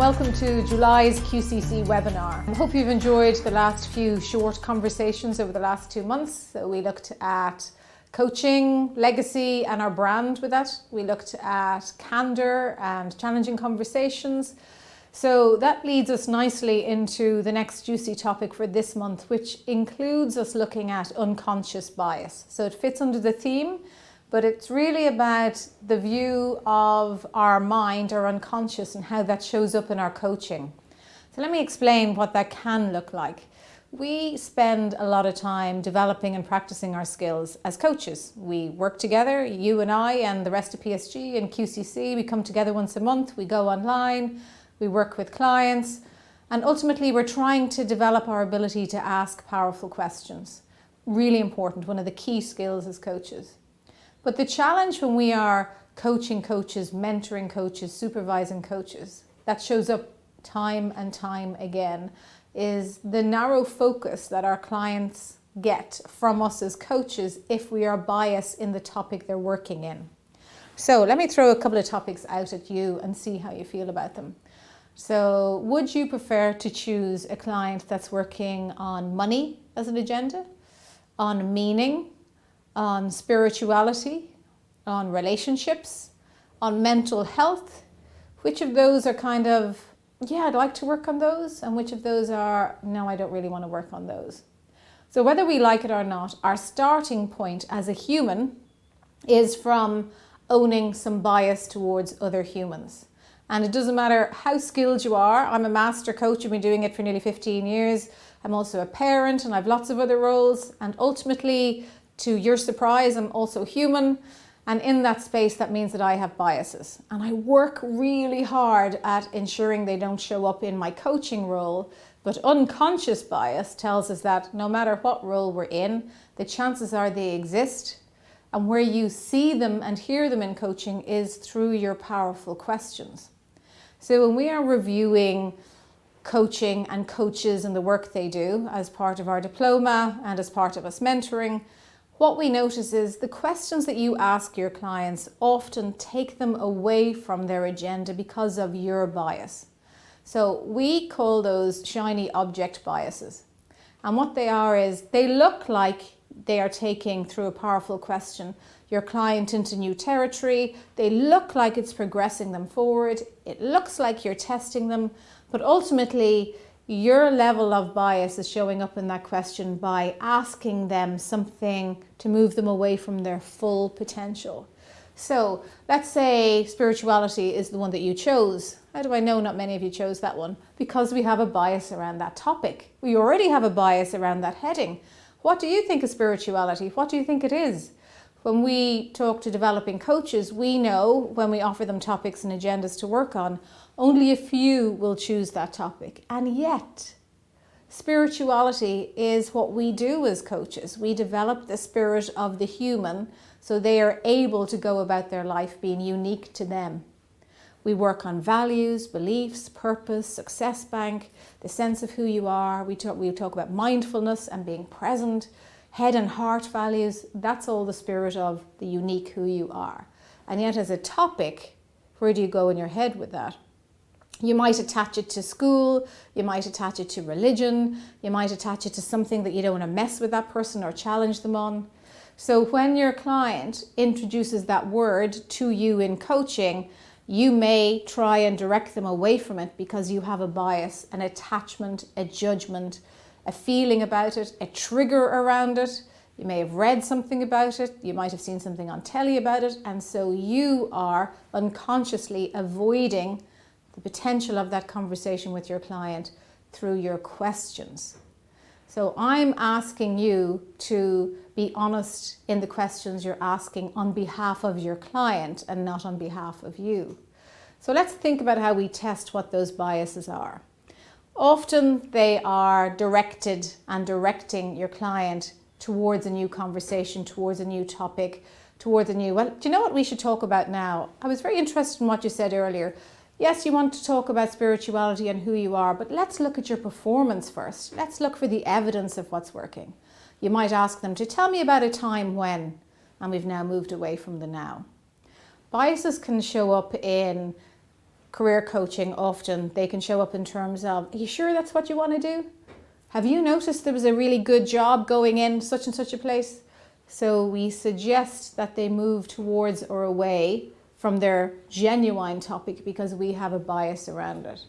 welcome to July's QCC webinar. I hope you've enjoyed the last few short conversations over the last 2 months. So we looked at coaching, legacy and our brand with that. We looked at candor and challenging conversations. So that leads us nicely into the next juicy topic for this month, which includes us looking at unconscious bias. So it fits under the theme, but it's really about the view of our mind, our unconscious, and how that shows up in our coaching. So let me explain what that can look like. We spend a lot of time developing and practicing our skills as coaches. We work together, you and I and the rest of PSG and QCC. We come together once a month, we go online, we work with clients, and ultimately we're trying to develop our ability to ask powerful questions. Really important, one of the key skills as coaches. But the challenge when we are coaching coaches, mentoring coaches, supervising coaches, that shows up time and time again, is the narrow focus that our clients get from us as coaches if we are biased in the topic they're working in. So let me throw a couple of topics out at you and see how you feel about them. So would you prefer to choose a client that's working on money as an agenda, on meaning, on spirituality, on relationships, on mental health? Which of those are kind of, yeah, I'd like to work on those, and which of those are, no, I don't really want to work on those? So whether we like it or not, our starting point as a human is from owning some bias towards other humans. And it doesn't matter how skilled you are. I'm a master coach, I've been doing it for nearly 15 years. I'm also a parent and I have lots of other roles, and ultimately, to your surprise, I'm also human, and in that space that means that I have biases, and I work really hard at ensuring they don't show up in my coaching role. But unconscious bias tells us that no matter what role we're in, the chances are they exist, and where you see them and hear them in coaching is through your powerful questions. So when we are reviewing coaching and coaches and the work they do as part of our diploma and as part of us mentoring, what we notice is the questions that you ask your clients often take them away from their agenda because of your bias. So we call those shiny object biases. And what they are is they look like they are taking, through a powerful question, your client into new territory. They look like it's progressing them forward. It looks like you're testing them, but ultimately your level of bias is showing up in that question by asking them something to move them away from their full potential. So let's say spirituality is the one that you chose. How do I know not many of you chose that one? Because we have a bias around that topic. We already have a bias around that heading. What do you think of spirituality? What do you think it is? When we talk to developing coaches, we know when we offer them topics and agendas to work on, only a few will choose that topic. And yet, spirituality is what we do as coaches. We develop the spirit of the human so they are able to go about their life being unique to them. We work on values, beliefs, purpose, success bank, the sense of who you are. We talk about mindfulness and being present, head and heart values. That's all the spirit of the unique who you are. And yet as a topic, where do you go in your head with that? You might attach it to school, you might attach it to religion, you might attach it to something that you don't want to mess with that person or challenge them on. So when your client introduces that word to you in coaching, you may try and direct them away from it because you have a bias, an attachment, a judgment, a feeling about it, a trigger around it. You may have read something about it, you might have seen something on telly about it, and so you are unconsciously avoiding the potential of that conversation with your client through your questions. So I'm asking you to be honest in the questions you're asking on behalf of your client and not on behalf of you. So let's think about how we test what those biases are. Often they are directed and directing your client towards a new conversation, towards a new topic, towards a new, well, do you know what we should talk about now? I was very interested in what you said earlier. Yes, you want to talk about spirituality and who you are, but let's look at your performance first. Let's look for the evidence of what's working. You might ask them to tell me about a time when, and we've now moved away from the now. Biases can show up in career coaching, often they can show up in terms of, are you sure that's what you want to do? Have you noticed there was a really good job going in such and such a place? So we suggest that they move towards or away from their genuine topic because we have a bias around it.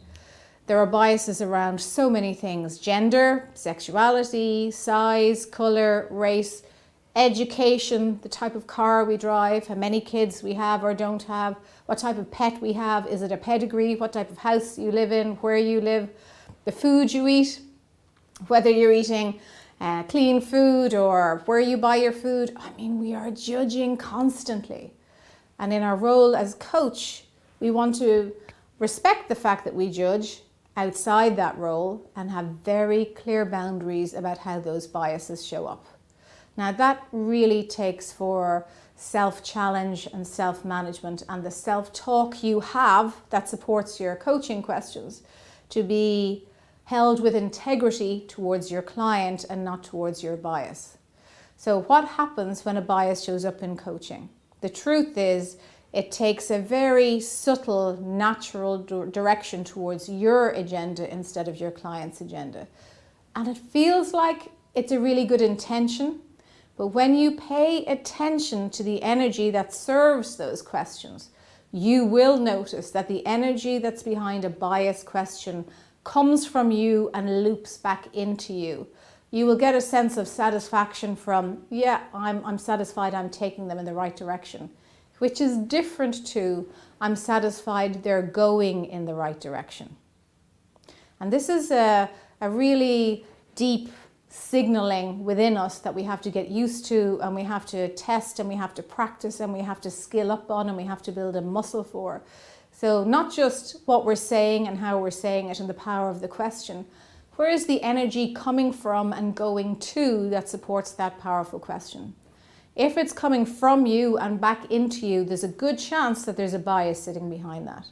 There are biases around so many things: gender, sexuality, size, colour, race, education, the type of car we drive, how many kids we have or don't have, what type of pet we have, is it a pedigree, what type of house you live in, where you live, the food you eat, whether you're eating clean food or where you buy your food. I mean, we are judging constantly. And in our role as coach, we want to respect the fact that we judge outside that role and have very clear boundaries about how those biases show up. Now that really takes for self-challenge and self-management and the self-talk you have that supports your coaching questions to be held with integrity towards your client and not towards your bias. So what happens when a bias shows up in coaching? The truth is, it takes a very subtle, natural direction towards your agenda instead of your client's agenda. And it feels like it's a really good intention, but when you pay attention to the energy that serves those questions, you will notice that the energy that's behind a bias question comes from you and loops back into you. You will get a sense of satisfaction from, yeah, I'm satisfied I'm taking them in the right direction, which is different to, I'm satisfied they're going in the right direction. And this is a really deep signaling within us that we have to get used to, and we have to test, and we have to practice, and we have to skill up on, and we have to build a muscle for. So not just what we're saying and how we're saying it and the power of the question, where is the energy coming from and going to that supports that powerful question? If it's coming from you and back into you, there's a good chance that there's a bias sitting behind that.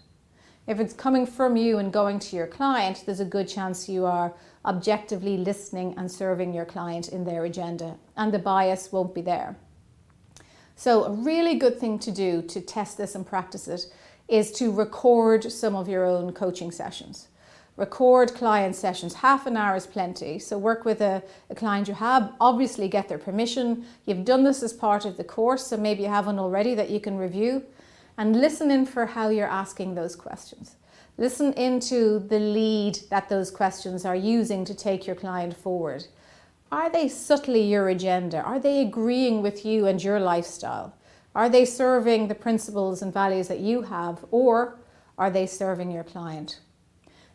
If it's coming from you and going to your client, there's a good chance you are objectively listening and serving your client in their agenda, and the bias won't be there. So a really good thing to do to test this and practice it is to record some of your own coaching sessions. Record client sessions. Half an hour is plenty. So work with a client you have, obviously get their permission. You've done this as part of the course, so maybe you have one already that you can review, and listen in for how you're asking those questions. Listen into the lead that those questions are using to take your client forward. Are they subtly your agenda? Are they agreeing with you and your lifestyle? Are they serving the principles and values that you have, or are they serving your client?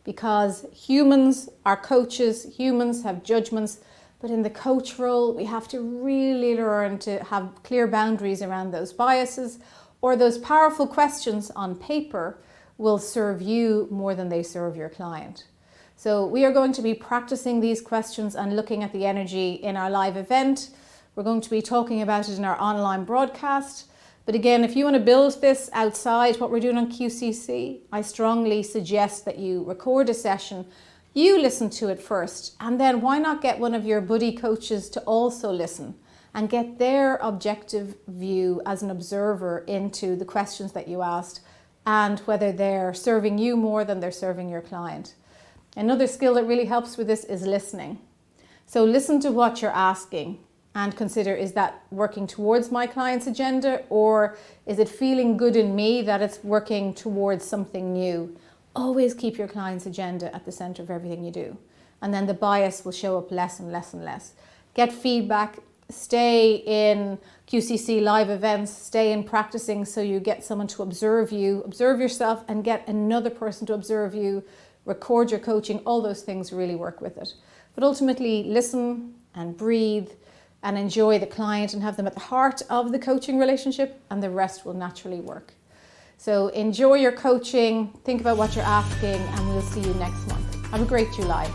Because humans are coaches, humans have judgments, but in the coach role, we have to really learn to have clear boundaries around those biases, or those powerful questions on paper will serve you more than they serve your client. So we are going to be practicing these questions and looking at the energy in our live event. We're going to be talking about it in our online broadcast. But again, if you want to build this outside what we're doing on QCC, I strongly suggest that you record a session, you listen to it first, and then why not get one of your buddy coaches to also listen and get their objective view as an observer into the questions that you asked and whether they're serving you more than they're serving your client. Another skill that really helps with this is listening. So listen to what you're asking and consider, is that working towards my client's agenda, or is it feeling good in me that it's working towards something new? Always keep your client's agenda at the center of everything you do. And then the bias will show up less and less and less. Get feedback, stay in QCC live events, stay in practicing so you get someone to observe you, observe yourself, and get another person to observe you, record your coaching. All those things really work with it. But ultimately, listen and breathe and enjoy the client and have them at the heart of the coaching relationship, and the rest will naturally work. So enjoy your coaching, think about what you're asking, and we'll see you next month. Have a great July.